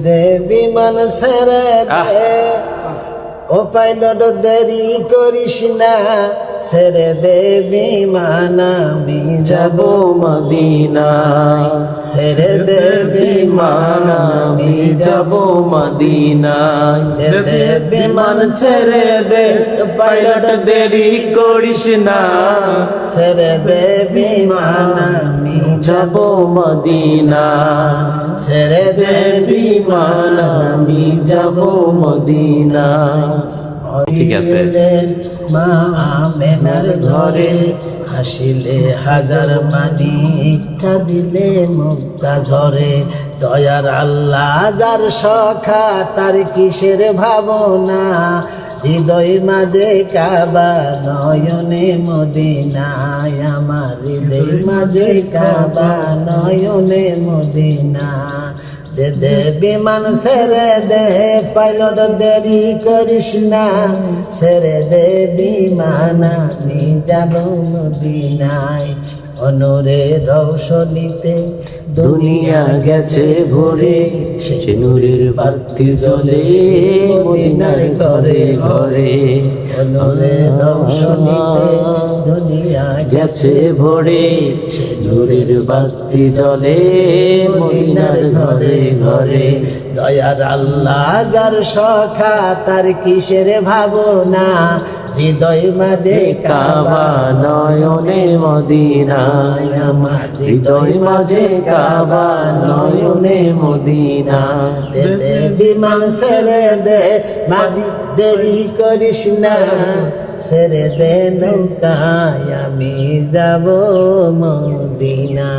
দে বিমান ছেড়ে দে ও পাইলট দেরি করিস না ছেড়ে দে বিমান আমি যাব মদিনা ছেড়ে দে বিমান আমি যাব মদিনা দে বিমান ছেড়ে দে পাইলট দেরি করিস না ছেড়ে দে বিমান আমি যাব মদিনা ছেড়ে দে বিমান আমি যাব মদিনা। ঠিক আছে। মা আমেনার ঘরে হাসিলে হাজার মানি কাঁদিলে মুক্তা ঝরে দয়ার আল্লাহ যার সখা তার কিসের ভাবনা হৃদয় মাঝে কাবা নয়নে মদিনায় আমার হৃদয় মাঝে কাবা নয়নে মদিনা দে দে বিমান ছেড়ে দে পাইলট দেরি করিস না ছেড়ে দে বিমান আমি যাব মদিনায় অনরে রৌশনীতে দুনিয়া গেছে ভরে সে নূরের বাতি জ্বলে মদিনার ঘরে ঘরে অনরে রৌশনীতে দুনিয়া গেছে ভরে সে নূরের বাতি জ্বলে মদিনার ঘরে ঘরে দয়ার আল্লাহ যার সখা তার কিসের ভাবনা হৃদয় মাঝে কাবা নয়নে মদিনায় আমার হৃদয় মাঝে কাবা নয়নে মদিনা দে দে বিমান ছেড়ে দে মাঝি দেরি করিস না ছেড়ে দে নৌকায় আমি যাব মদিনা।